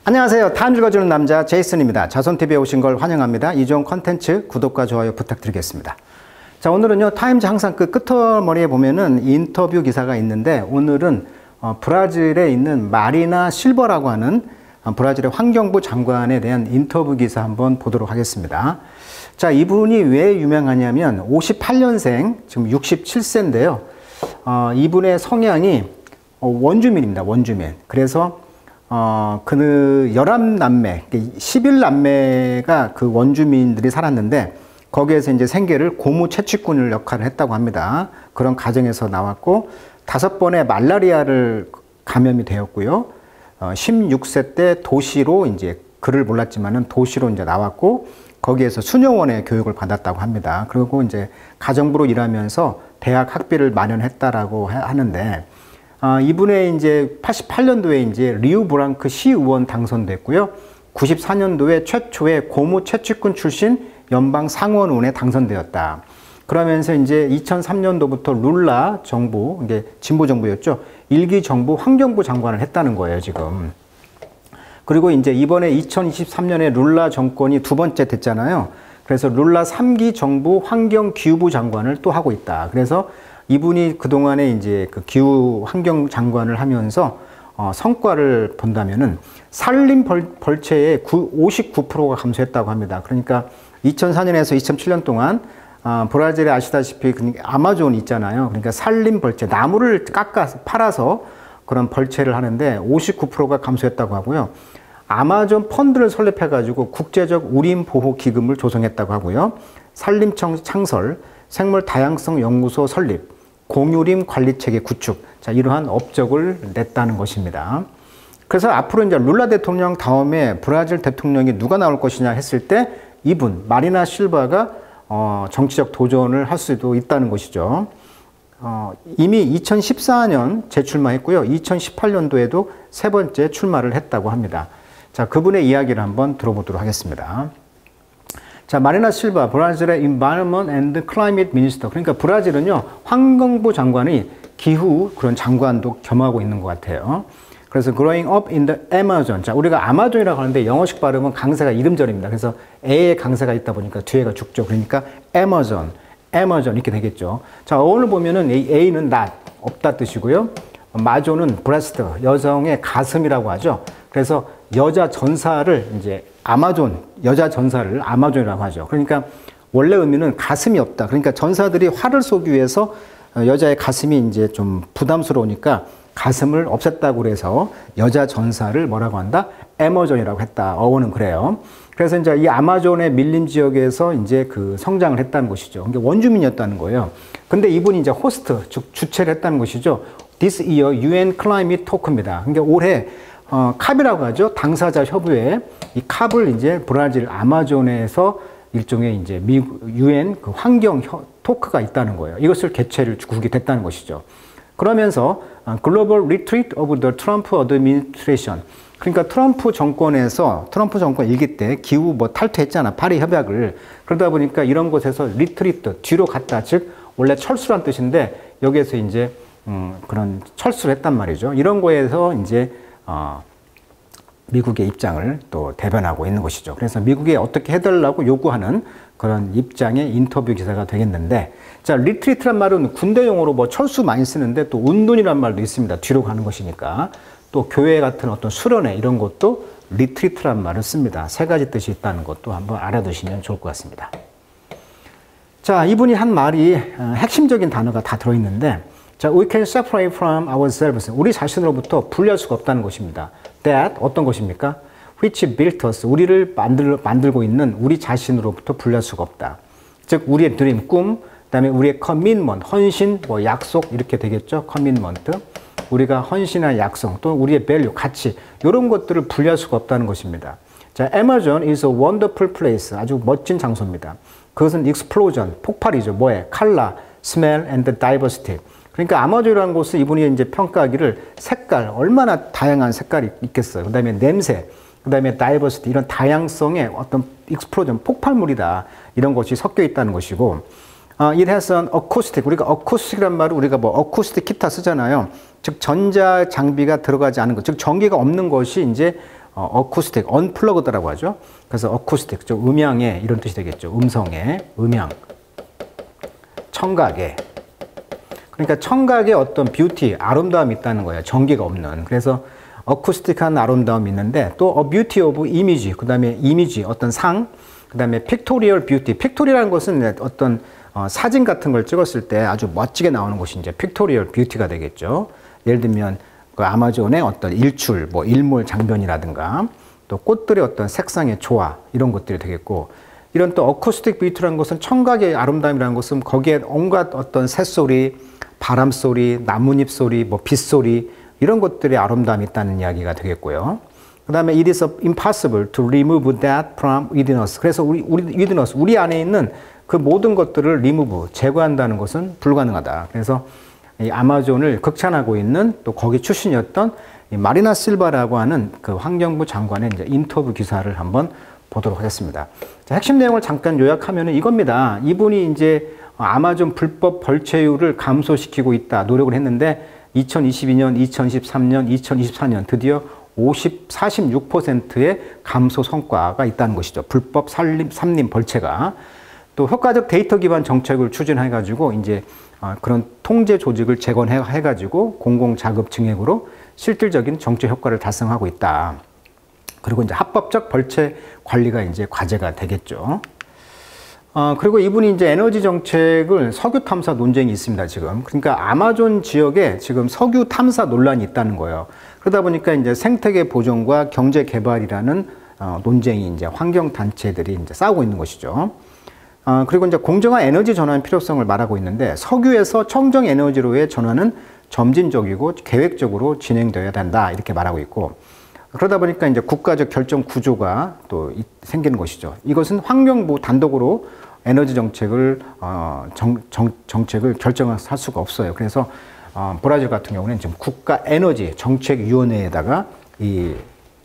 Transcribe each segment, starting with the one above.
안녕하세요. 타임 읽어주는 남자 제이슨입니다. 자손TV에 오신 걸 환영합니다. 이 좋은 컨텐츠 구독과 좋아요 부탁드리겠습니다. 자, 오늘은요, 타임즈 항상 그 끄트머리에 보면은 인터뷰 기사가 있는데, 오늘은 브라질에 있는 마리나 실버라고 하는 브라질의 환경부 장관에 대한 인터뷰 기사 한번 보도록 하겠습니다. 자, 이분이 왜 유명하냐면 58년생, 지금 67세인데요. 이분의 성향이 원주민입니다. 원주민. 그래서 그 11남매, 11남매가 그 원주민들이 살았는데, 거기에서 이제 생계를 고무 채취꾼을 역할을 했다고 합니다. 그런 가정에서 나왔고, 5번의 말라리아를 감염이 되었고요. 16세 때 도시로 이제 글을 몰랐지만은 도시로 이제 나왔고, 거기에서 수녀원의 교육을 받았다고 합니다. 그리고 이제 가정부로 일하면서 대학 학비를 마련했다라고 하는데, 이분의 이제 88년도에 이제 리우 브랑크 시의원 당선됐고요. 94년도에 최초의 고무 채취꾼 출신 연방 상원의원에 당선되었다. 그러면서 이제 2003년도부터 룰라 정부, 이게 진보 정부였죠. 1기 정부 환경부 장관을 했다는 거예요, 지금. 그리고 이제 이번에 2023년에 룰라 정권이 두 번째 됐잖아요. 그래서 룰라 3기 정부 환경기후부 장관을 또 하고 있다. 그래서 이분이 그동안에 이제 그 기후 환경 장관을 하면서 성과를 본다면은 산림 벌채의 59%가 감소했다고 합니다. 그러니까 2004년에서 2007년 동안 브라질에 아시다시피 아마존 있잖아요. 그러니까 산림 벌채, 나무를 깎아서 팔아서 그런 벌채를 하는데 59%가 감소했다고 하고요. 아마존 펀드를 설립해가지고 국제적 우림 보호 기금을 조성했다고 하고요. 산림청 창설, 생물 다양성 연구소 설립, 공유림 관리체계 구축, 자, 이러한 업적을 냈다는 것입니다. 그래서 앞으로 이제 룰라 대통령 다음에 브라질 대통령이 누가 나올 것이냐 했을 때 이분 마리나 실바가 정치적 도전을 할 수도 있다는 것이죠. 이미 2014년 재출마했고요. 2018년도에도 세 번째 출마를 했다고 합니다. 자, 그분의 이야기를 한번 들어보도록 하겠습니다. 자, 마리나 실바, 브라질의 Environment and Climate Minister. 그러니까 브라질은요, 환경부 장관이 기후 그런 장관도 겸하고 있는 것 같아요. 그래서 Growing up in the Amazon. 자, 우리가 아마존이라고 하는데 영어식 발음은 강세가 이름절입니다. 그래서 A에 강세가 있다 보니까 뒤에가 죽죠. 그러니까 Amazon 이렇게 되겠죠. 자, 어원을 보면은 A는 not, 없다 뜻이고요. 마존은 breast, 여성의 가슴이라고 하죠. 그래서 여자 전사를 이제 아마존, 여자 전사를 아마존이라고 하죠. 그러니까 원래 의미는 가슴이 없다. 그러니까 전사들이 화를 쏘기 위해서 여자의 가슴이 이제 좀 부담스러우니까 가슴을 없앴다고 그래서 여자 전사를 뭐라고 한다? 에머존이라고 했다. 어원은 그래요. 그래서 이제 이 아마존의 밀림 지역에서 이제 그 성장을 했다는 것이죠. 그러니까 원주민이었다는 거예요. 근데 이분이 이제 호스트, 즉 주최를 했다는 것이죠. This year UN Climate Talk입니다. 그러니까 올해 캅이라고 하죠. 당사자 협의회. 이 캅을 이제 브라질 아마존에서 일종의 이제 미국 UN 그 환경 토크가 있다는 거예요. 이것을 개최를 국이 됐다는 것이죠. 그러면서 Global Retreat of the Trump Administration. 그러니까 트럼프 정권 일기 때 기후 뭐 탈퇴했잖아. 파리 협약을. 그러다 보니까 이런 곳에서 리트리트, 뒤로 갔다. 즉, 원래 철수란 뜻인데 여기에서 이제 그런 철수를 했단 말이죠. 이런 거에서 이제 미국의 입장을 또 대변하고 있는 것이죠. 그래서 미국에 어떻게 해달라고 요구하는 그런 입장의 인터뷰 기사가 되겠는데, 자, 리트리트란 말은 군대 용어로 뭐 철수 많이 쓰는데 또 운둔이란 말도 있습니다. 뒤로 가는 것이니까. 또 교회 같은 어떤 수련회 이런 것도 리트리트란 말을 씁니다. 세 가지 뜻이 있다는 것도 한번 알아두시면 좋을 것 같습니다. 자, 이분이 한 말이 핵심적인 단어가 다 들어있는데, 자, we can separate from ourselves. 우리 자신으로부터 분리할 수가 없다는 것입니다. That, 어떤 것입니까? Which built us. 우리를 만들고 있는 우리 자신으로부터 분리할 수가 없다. 즉, 우리의 드림, 꿈, 그 다음에 우리의 commitment, 헌신, 뭐 약속, 이렇게 되겠죠? commitment. 우리가 헌신한 약속, 또 우리의 value, 가치, 이런 것들을 분리할 수가 없다는 것입니다. 자, Amazon is a wonderful place. 아주 멋진 장소입니다. 그것은 explosion, 폭발이죠. 뭐에? color, smell and diversity. 그러니까 아마존이라는 곳은 이분이 이제 평가하기를 색깔, 얼마나 다양한 색깔이 있겠어요. 그 다음에 냄새, 그 다음에 다이버시티, 이런 다양성의 어떤 익스플로전, 폭발물이다. 이런 것이 섞여 있다는 것이고, it has an acoustic. 우리가 acoustic이란 말을 우리가 뭐 acoustic 기타 쓰잖아요. 즉 전자 장비가 들어가지 않은 것, 즉 전기가 없는 것이 이제 어쿠스틱, 언플러그드라고 하죠. 그래서 어쿠스틱, 좀 음향의 이런 뜻이 되겠죠. 음성의, 음향, 청각의. 그러니까 청각에 어떤 뷰티, 아름다움이 있다는 거예요. 전기가 없는. 그래서 어쿠스틱한 아름다움이 있는데 또 뷰티 오브 이미지, 그 다음에 이미지, 어떤 상, 그 다음에 픽토리얼 뷰티. 픽토리라는 것은 어떤 사진 같은 걸 찍었을 때 아주 멋지게 나오는 것이 이제 픽토리얼 뷰티가 되겠죠. 예를 들면 그 아마존의 어떤 일출, 뭐 일몰 장면이라든가 또 꽃들의 어떤 색상의 조화 이런 것들이 되겠고, 이런 또 어쿠스틱 뷰티라는 것은 청각의 아름다움이라는 것은 거기에 온갖 어떤 새소리, 바람소리, 나뭇잎 소리, 뭐 빗소리 이런 것들의 아름다움이 있다는 이야기가 되겠고요. 그 다음에 it is impossible to remove that from within us. 그래서 within us, 우리 안에 있는 그 모든 것들을 remove, 제거한다는 것은 불가능하다. 그래서 이 아마존을 극찬하고 있는 또 거기 출신이었던 이 마리나 실바라고 하는 그 환경부 장관의 이제 인터뷰 기사를 한번 보도록 하겠습니다. 자, 핵심 내용을 잠깐 요약하면 이겁니다. 이분이 이제 아마존 불법 벌채율을 감소시키고 있다 노력을 했는데 2022년, 2023년, 2024년 드디어 46%의 감소 성과가 있다는 것이죠. 불법 산림 벌채가. 또 효과적 데이터 기반 정책을 추진해가지고 이제 그런 통제 조직을 재건해가지고 공공자급 증액으로 실질적인 정책 효과를 달성하고 있다. 그리고 이제 합법적 벌채 관리가 이제 과제가 되겠죠. 그리고 이분이 이제 에너지 정책을 석유 탐사 논쟁이 있습니다, 지금. 그러니까 아마존 지역에 지금 석유 탐사 논란이 있다는 거예요. 그러다 보니까 이제 생태계 보존과 경제 개발이라는 논쟁이 이제 환경 단체들이 이제 싸우고 있는 것이죠. 그리고 이제 공정한 에너지 전환 필요성을 말하고 있는데 석유에서 청정 에너지로의 전환은 점진적이고 계획적으로 진행되어야 된다 이렇게 말하고 있고, 그러다 보니까 이제 국가적 결정 구조가 또 생기는 것이죠. 이것은 환경부 단독으로 에너지 정책을 정책을 결정할 수가 없어요. 그래서 브라질 같은 경우는 지금 국가 에너지 정책위원회에다가 이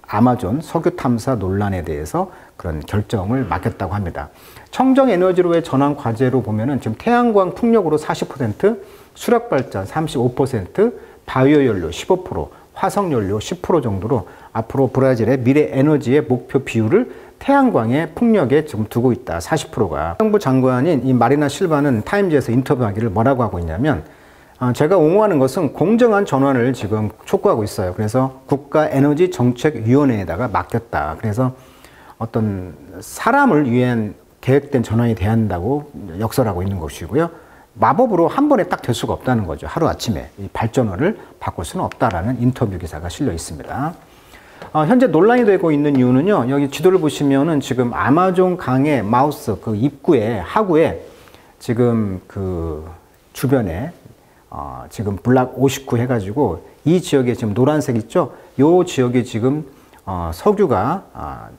아마존 석유 탐사 논란에 대해서 그런 결정을 맡겼다고 합니다. 청정 에너지로의 전환 과제로 보면은 지금 태양광 풍력으로 40%, 수력 발전 35%, 바이오 연료 15%, 화석 연료 10% 정도로 앞으로 브라질의 미래 에너지의 목표 비율을 태양광의 풍력에 지금 두고 있다. 40%가. 정부 장관인 이 마리나 실바는 타임즈에서 인터뷰하기를 뭐라고 하고 있냐면, 제가 옹호하는 것은 공정한 전환을 지금 촉구하고 있어요. 그래서 국가 에너지 정책위원회에다가 맡겼다. 그래서 어떤 사람을 위한 계획된 전환이 돼야 한다고 역설하고 있는 것이고요. 마법으로 한 번에 딱 될 수가 없다는 거죠. 하루아침에 이 발전원을 바꿀 수는 없다라는 인터뷰 기사가 실려 있습니다. 현재 논란이 되고 있는 이유는요. 여기 지도를 보시면은 지금 아마존 강의 마우스 그 입구에 하구에 지금 그 주변에 지금 블락 59 해가지고 이 지역에 지금 노란색 있죠? 요 지역에 지금 석유가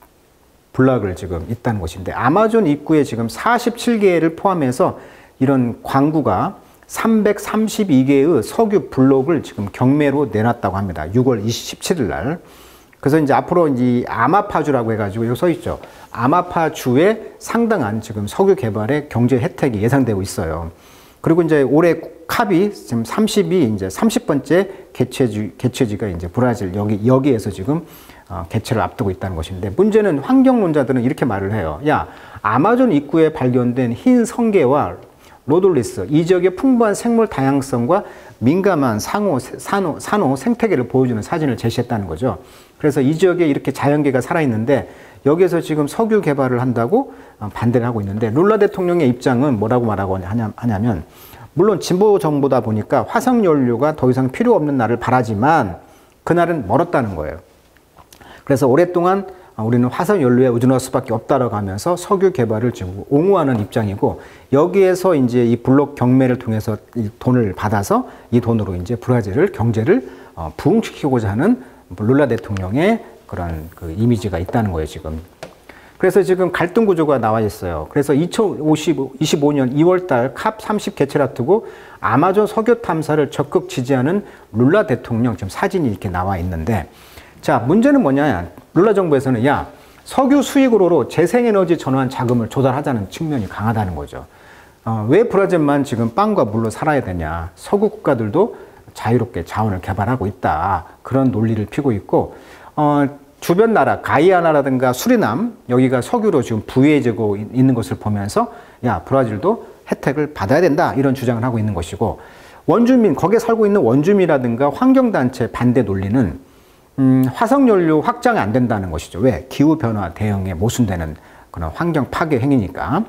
블락을 지금 있다는 것인데, 아마존 입구에 지금 47개를 포함해서 이런 광구가 332개의 석유 블록을 지금 경매로 내놨다고 합니다. 6월 27일 날. 그래서 이제 앞으로 이제 아마파주라고 해가지고 여기 써 있죠. 아마파주에 상당한 지금 석유 개발의 경제 혜택이 예상되고 있어요. 그리고 이제 올해 캅이 지금 30번째 개최지가 이제 브라질 여기에서 지금 개최를 앞두고 있다는 것인데, 문제는 환경론자들은 이렇게 말을 해요. 야, 아마존 입구에 발견된 흰 성게와 로돌리스, 이 지역의 풍부한 생물 다양성과 민감한 산호 생태계를 보여주는 사진을 제시했다는 거죠. 그래서 이 지역에 이렇게 자연계가 살아있는데 여기에서 지금 석유 개발을 한다고 반대를 하고 있는데, 룰라 대통령의 입장은 뭐라고 말하고 하냐면, 물론 진보 정부다 보니까 화석 연료가 더 이상 필요 없는 날을 바라지만 그날은 멀었다는 거예요. 그래서 오랫동안 우리는 화석 연료에 의존할 수밖에 없다라고 하면서 석유 개발을 지금 옹호하는 입장이고, 여기에서 이제 이 블록 경매를 통해서 이 돈을 받아서 이 돈으로 이제 브라질을 경제를 부흥시키고자 하는 룰라 대통령의 그런 그 이미지가 있다는 거예요, 지금. 그래서 지금 갈등 구조가 나와 있어요. 그래서 2025년 2월달 캅 30 개최를 앞두고 아마존 석유 탐사를 적극 지지하는 룰라 대통령 지금 사진이 이렇게 나와 있는데, 자, 문제는 뭐냐? 룰라 정부에서는 야, 석유 수익으로 재생에너지 전환 자금을 조달하자는 측면이 강하다는 거죠. 왜 브라질만 지금 빵과 물로 살아야 되냐? 서구 국가들도 자유롭게 자원을 개발하고 있다. 그런 논리를 피고 있고, 주변 나라, 가이아나라든가 수리남, 여기가 석유로 지금 부유해지고 있는 것을 보면서 야, 브라질도 혜택을 받아야 된다, 이런 주장을 하고 있는 것이고, 원주민, 거기에 살고 있는 원주민이라든가 환경단체 반대 논리는 화석연료 확장이 안 된다는 것이죠. 왜? 기후변화 대응에 모순되는 그런 환경 파괴 행위니까.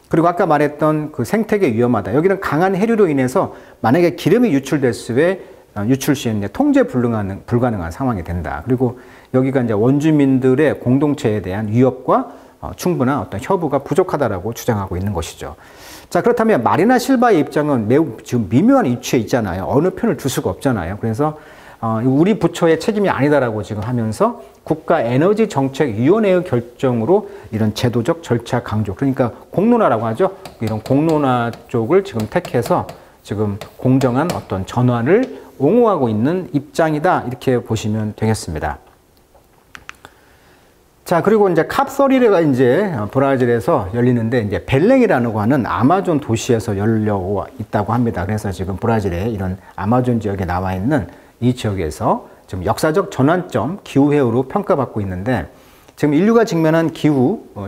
그리고 아까 말했던 그 생태계 위험하다. 여기는 강한 해류로 인해서 만약에 기름이 유출될 수에 유출 시에 이제 통제 불가능한 상황이 된다. 그리고 여기가 이제 원주민들의 공동체에 대한 위협과 충분한 어떤 협의가 부족하다라고 주장하고 있는 것이죠. 자, 그렇다면 마리나 실바의 입장은 매우 지금 미묘한 위치에 있잖아요. 어느 편을 들 수가 없잖아요. 그래서 우리 부처의 책임이 아니다라고 지금 하면서 국가에너지정책위원회의 결정으로 이런 제도적 절차 강조, 그러니까 공론화라고 하죠. 이런 공론화 쪽을 지금 택해서 지금 공정한 어떤 전환을 옹호하고 있는 입장이다, 이렇게 보시면 되겠습니다. 자, 그리고 이제 캅30가 이제 브라질에서 열리는데, 이제 벨랭이라고 하는 아마존 도시에서 열려 있다고 합니다. 그래서 지금 브라질의 이런 아마존 지역에 나와 있는 이 지역에서 지금 역사적 전환점, 기후해우로 평가받고 있는데, 지금 인류가 직면한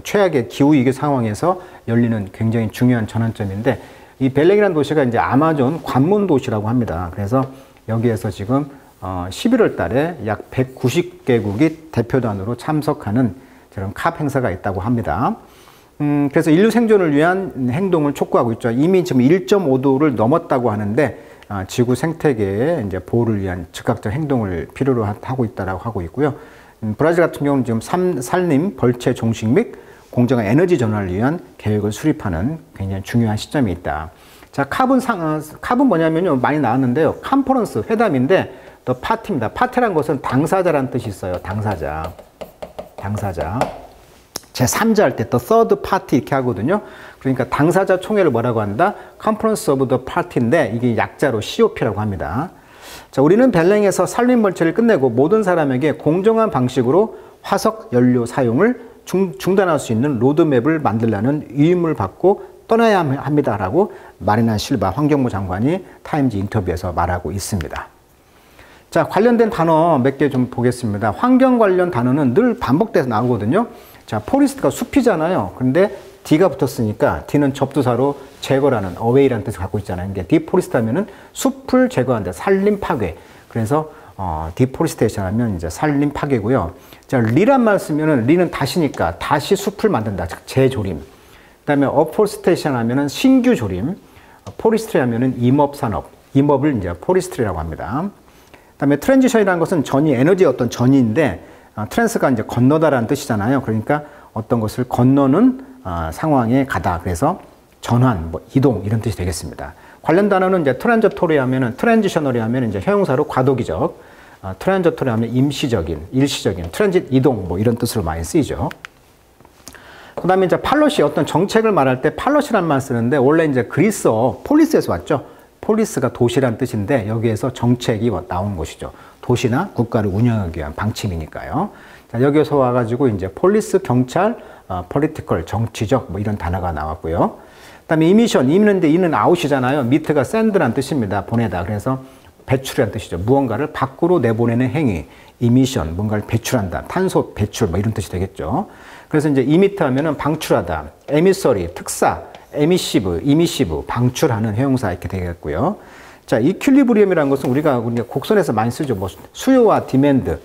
최악의 기후위기 상황에서 열리는 굉장히 중요한 전환점인데, 이 벨랭이라는 도시가 이제 아마존 관문 도시라고 합니다. 그래서 여기에서 지금 11월 달에 약 190개국이 대표단으로 참석하는 그런 캅 행사가 있다고 합니다. 그래서 인류 생존을 위한 행동을 촉구하고 있죠. 이미 지금 1.5도를 넘었다고 하는데, 지구 생태계의 이제 보호를 위한 즉각적 행동을 필요로 하고 있다라고 하고 있고요. 브라질 같은 경우는 지금 산림, 벌채 종식 및 공정한 에너지 전환을 위한 계획을 수립하는 굉장히 중요한 시점이 있다. 자, 캅은 뭐냐면요, 많이 나왔는데요. 컨퍼런스, 회담인데, 더 파티입니다. 파티란 것은 당사자라는 뜻이 있어요. 당사자. 제3자 할 때 또 third party 이렇게 하거든요. 그러니까 당사자 총회를 뭐라고 한다? Conference of the Party인데, 이게 약자로 COP라고 합니다. 자, 우리는 벨랭에서 산림 벌채를 끝내고 모든 사람에게 공정한 방식으로 화석 연료 사용을 중단할 수 있는 로드맵을 만들라는 위임을 받고 떠나야 합니다라고 마리나 실바 환경부 장관이 타임즈 인터뷰에서 말하고 있습니다. 자, 관련된 단어 몇 개 좀 보겠습니다. 환경 관련 단어는 늘 반복돼서 나오거든요. 자, 포리스트가 숲이잖아요. 근데 D가 붙었으니까 D는 접두사로 제거라는 away라는 뜻을 갖고 있잖아요. 이게 디포리스트 하면은 숲을 제거한다. 산림 파괴. 그래서 디포리스테이션 하면 이제 산림 파괴고요. 자, 리란 말 쓰면은 리는 다시니까 다시 숲을 만든다. 즉 재조림. 그다음에 어포스테이션 하면은 신규 조림. 포리스트리 하면은 임업 산업. 임업을 이제 포리스트리라고 합니다. 그다음에 트랜지션이라는 것은 전이 에너지의 어떤 전이인데, 트랜스가 이제 건너다라는 뜻이잖아요. 그러니까 어떤 것을 건너는 상황에 가다. 그래서 전환, 뭐 이동 이런 뜻이 되겠습니다. 관련 단어는 이제 트랜저토리 하면은 트랜지셔널이 하면 이제 형용사로 과도기적, 트랜저토리 하면 임시적인, 일시적인, 트랜짓 이동 뭐 이런 뜻으로 많이 쓰이죠. 그다음에 이제 팔로시, 어떤 정책을 말할 때 팔로시란 말 쓰는데, 원래 이제 그리스어 폴리스에서 왔죠. 폴리스가 도시란 뜻인데, 여기에서 정책이 나온 것이죠. 도시나 국가를 운영하기 위한 방침이니까요. 자, 여기서 와가지고 이제 폴리스, 경찰, 폴리티컬, 정치적 뭐 이런 단어가 나왔고요. 그다음에 이미션, 이미는데 이는 아웃이잖아요. 미트가 샌드란 뜻입니다. 보내다. 그래서 배출이란 뜻이죠. 무언가를 밖으로 내보내는 행위, 이미션, 뭔가를 배출한다. 탄소 배출 뭐 이런 뜻이 되겠죠. 그래서 이제 이미트 하면은 방출하다, 에미서리, 특사, 이미시브, 방출하는 형용사 이렇게 되겠고요. 자, 이퀄리브리엄이라는 것은 우리가 곡선에서 많이 쓰죠. 뭐 수요와 디맨드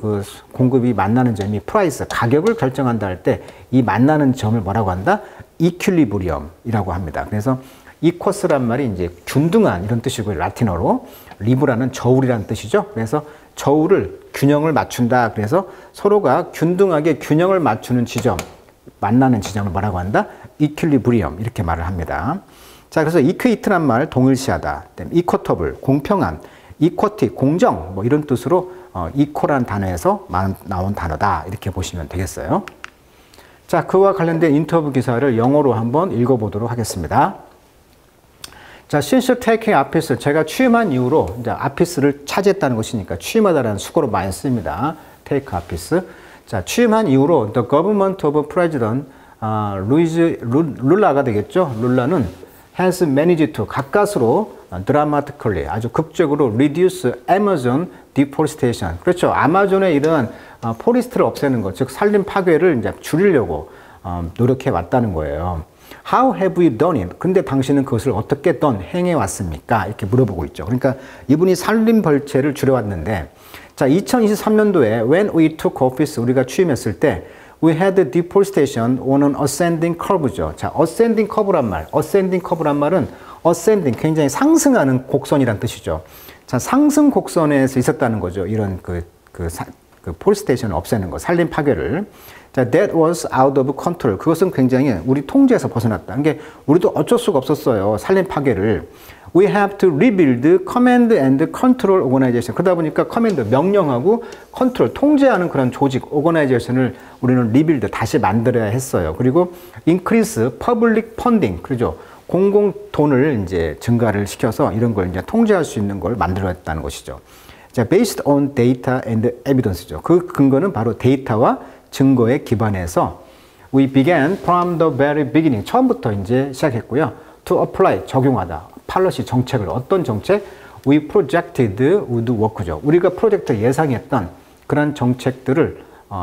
그 공급이 만나는 점이 프라이스, 가격을 결정한다 할 때 이 만나는 점을 뭐라고 한다? 이퀄리브리엄이라고 합니다. 그래서 이쿼스란 말이 이제 균등한 이런 뜻이고요. 라틴어로 리브라는 저울이라는 뜻이죠. 그래서 저울을 균형을 맞춘다. 그래서 서로가 균등하게 균형을 맞추는 지점, 만나는 지점을 뭐라고 한다? 이퀄리브리엄 이렇게 말을 합니다. 자, 그래서 이퀘이트란 말 동일시하다. 이쿼터블 공평한, 이쿼티 공정 뭐 이런 뜻으로 이코라는 단어에서 나온 단어다 이렇게 보시면 되겠어요. 자, 그와 관련된 인터뷰 기사를 영어로 한번 읽어보도록 하겠습니다. 자, since taking office, 제가 취임한 이후로 이제 office를 차지했다는 것이니까 취임하다라는 수고로 많이 씁니다. take office. 자, 취임한 이후로 the government of President 루이즈 룰라가 되겠죠. 룰라는 has managed to 가까스로 dramatically 아주 극적으로 reduce Amazon deforestation. 그렇죠. 아마존의 이런 포레스트를 없애는 것, 즉 산림 파괴를 이제 줄이려고 노력해 왔다는 거예요. How have we done it? 근데 당신은 그것을 어떻게 행해 왔습니까? 이렇게 물어보고 있죠. 그러니까 이분이 산림 벌채를 줄여왔는데, 자, 2023년도에 when we took office, 우리가 취임했을 때 we had deforestation on an ascending curve죠. 자, ascending curve란 말. ascending curve란 말은 ascending, 굉장히 상승하는 곡선이란 뜻이죠. 자, 상승 곡선에서 있었다는 거죠. 이런 그 포레스테이션을 없애는 거, 산림 파괴를. 자, that was out of control. 그것은 굉장히 우리 통제에서 벗어났다. 이게 우리도 어쩔 수가 없었어요. 산림 파괴를. We have to rebuild command and control organization. 그러다 보니까 command, 명령하고 control, 통제하는 그런 조직, organization을 우리는 rebuild, 다시 만들어야 했어요. 그리고 increase public funding. 그죠? 공공 돈을 이제 증가를 시켜서 이런 걸 이제 통제할 수 있는 걸 만들었다는 것이죠. 자, based on data and evidence죠. 그 근거는 바로 데이터와 증거에 기반해서 we began from the very beginning. 처음부터 이제 시작했고요. to apply, 적용하다. policy, 정책을. 어떤 정책? we projected would work죠. 우리가 프로젝트 예상했던 그런 정책들을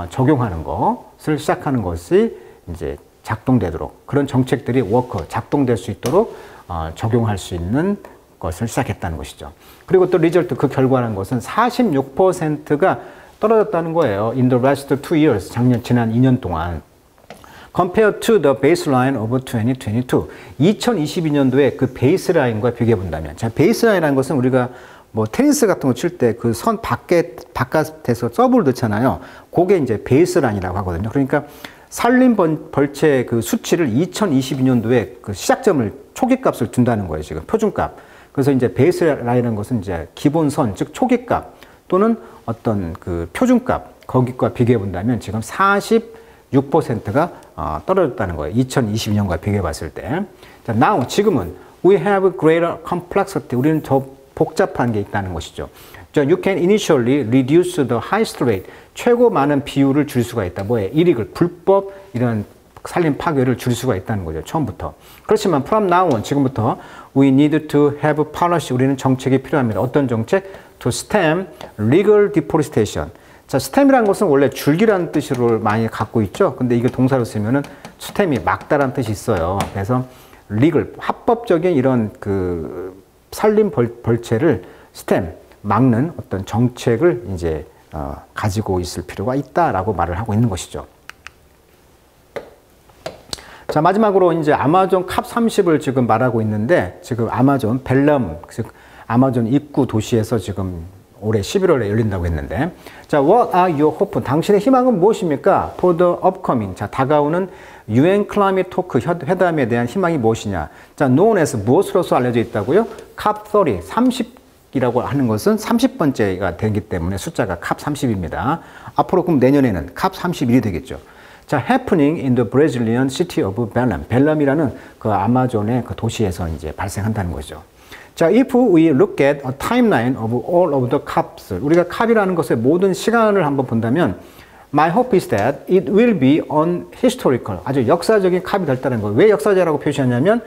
적용하는 것을 시작하는 것이 이제 작동되도록, 그런 정책들이 워크, 작동될 수 있도록 적용할 수 있는 것을 시작했다는 것이죠. 그리고 또 리절트, 그 결과라는 것은 46%가 떨어졌다는 거예요. In the last 2 years, 지난 2년 동안. Compared to the baseline of 2022. 2022년도에 그 베이스라인과 비교해 본다면. 자, 베이스라인이라는 것은 우리가 뭐 테니스 같은 거 칠 때 그 선 바깥에서 서브를 넣잖아요. 그게 이제 베이스라인이라고 하거든요. 그러니까 산림 벌채 그 수치를 2022년도에 그 시작점을, 초기값을 둔다는 거예요. 지금 표준값. 그래서 이제 베이스라인이라는 것은 이제 기본선, 즉 초기값 또는 어떤 그 표준값, 거기과 비교해 본다면 지금 46%가 떨어졌다는 거예요. 2022년과 비교해 봤을 때. 자, now, 지금은 we have greater complexity. 우리는 더 복잡한 게 있다는 것이죠. You can initially reduce the highest rate. 최고 많은 비율을 줄 수가 있다. 뭐예요? 일익을, 불법 이런 산림 파괴를 줄 수가 있다는 거죠. 처음부터. 그렇지만 from now on, 지금부터 we need to have policy. 우리는 정책이 필요합니다. 어떤 정책? To stem legal deforestation. 자, stem이라는 것은 원래 줄기라는 뜻으로 많이 갖고 있죠. 근데 이게 동사로 쓰면은 stem이 막다라는 뜻이 있어요. 그래서 legal, 합법적인 이런 그 산림 벌채를 stem, 막는 어떤 정책을 이제 가지고 있을 필요가 있다라고 말을 하고 있는 것이죠. 자, 마지막으로 이제 아마존 캅 30을 지금 말하고 있는데, 지금 아마존 벨럼, 즉 아마존 입구 도시에서 지금 올해 11월에 열린다고 했는데, 자, what are your hope? 당신의 희망은 무엇입니까? For the upcoming. 자, 다가오는 UN 클라이밋 토크 회담에 대한 희망이 무엇이냐? 자, known as 무엇으로서 알려져 있다고요? 캅 30. 이라고 하는 것은 30번째가 되기 때문에 숫자가 캅 30입니다. 앞으로 그럼 내년에는 캅 31이 되겠죠. 자, happening in the Brazilian city of Belém. 벨람이라는 그 아마존의 그 도시에서 이제 발생한다는 거죠. 자, if we look at a timeline of all of the COPs. 우리가 캅이라는 것의 모든 시간을 한번 본다면 my hope is that it will be on historical. 아주 역사적인 캅이 됐다는 거예요. 왜 역사적이라고 표시하냐면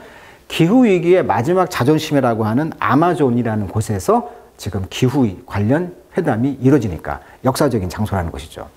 기후위기의 마지막 자존심이라고 하는 아마존이라는 곳에서 지금 기후 관련 회담이 이루어지니까 역사적인 장소라는 것이죠.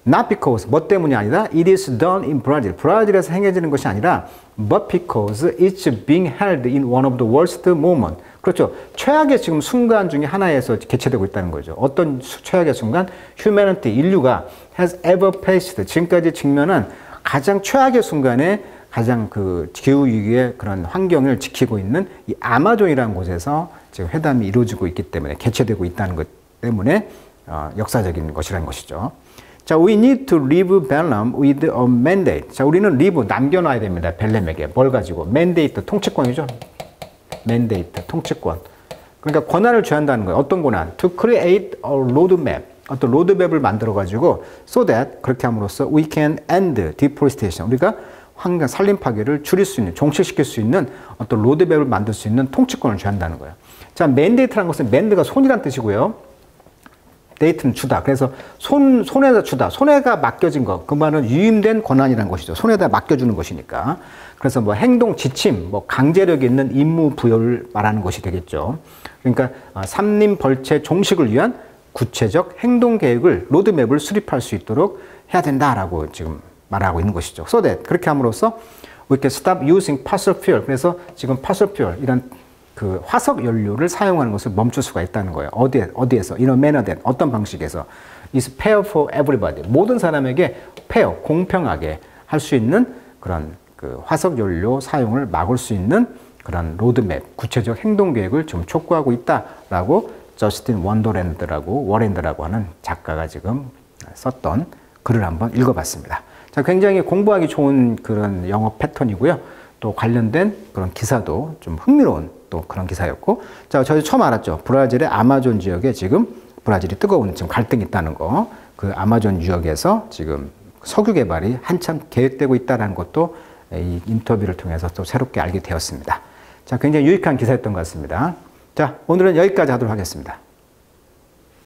Not because, 뭐 때문이 아니라 it is done in Brazil. 브라질에서 행해지는 것이 아니라 but because it's being held in one of the worst moments. 그렇죠. 최악의 지금 순간 중에 하나에서 개최되고 있다는 거죠. 어떤 최악의 순간? Humanity, 인류가 has ever faced. 지금까지 직면한 가장 최악의 순간에 가장 그 기후위기의 그런 환경을 지키고 있는 이 아마존이라는 곳에서 지금 회담이 이루어지고 있기 때문에, 개최되고 있다는 것 때문에 역사적인 것이라는 것이죠. 자, we need to leave Belém with a mandate. 자, 우리는 leave, 남겨놔야 됩니다. 벨렘에게. 뭘 가지고? mandate, 통치권이죠. mandate, 통치권. 그러니까 권한을 줘한다는 거예요. 어떤 권한? To create a roadmap. 어떤 로드맵을 만들어가지고 so that, 그렇게 함으로써 we can end deforestation. 우리가 환경, 산림 파괴를 줄일 수 있는, 종식시킬 수 있는 어떤 로드맵을 만들 수 있는 통치권을 줘야 한다는 거예요. 자, mandate라는 것은 man가 손이란 뜻이고요. 데이트는 주다. 그래서 손에다 주다. 손에가 맡겨진 것. 그 말은 유임된 권한이라는 것이죠. 손에다 맡겨주는 것이니까. 그래서 뭐 행동 지침, 뭐 강제력 있는 임무 부여를 말하는 것이 되겠죠. 그러니까 삼림 벌채 종식을 위한 구체적 행동 계획을 로드맵을 수립할 수 있도록 해야 된다라고 지금 말하고 있는 것이죠. So that 그렇게 함으로써 we can stop using fossil fuel. 그래서 지금 fossil fuel 이런 그 화석 연료를 사용하는 것을 멈출 수가 있다는 거예요. 어디에서? In a manner that 어떤 방식에서 is fair for everybody. 모든 사람에게 fair, 공평하게 할 수 있는 그런 그 화석 연료 사용을 막을 수 있는 그런 로드맵, 구체적 행동 계획을 좀 촉구하고 있다라고 저스틴 워렌드라고 하는 작가가 지금 썼던 글을 한번 읽어봤습니다. 자, 굉장히 공부하기 좋은 그런 영어 패턴이고요. 또 관련된 그런 기사도 좀 흥미로운 또 그런 기사였고, 자, 저희 처음 알았죠. 브라질의 아마존 지역에 지금 브라질이 뜨거운 지금 갈등이 있다는 거. 그 아마존 유역에서 지금 석유 개발이 한참 계획되고 있다는 것도 이 인터뷰를 통해서 또 새롭게 알게 되었습니다. 자, 굉장히 유익한 기사였던 것 같습니다. 자, 오늘은 여기까지 하도록 하겠습니다.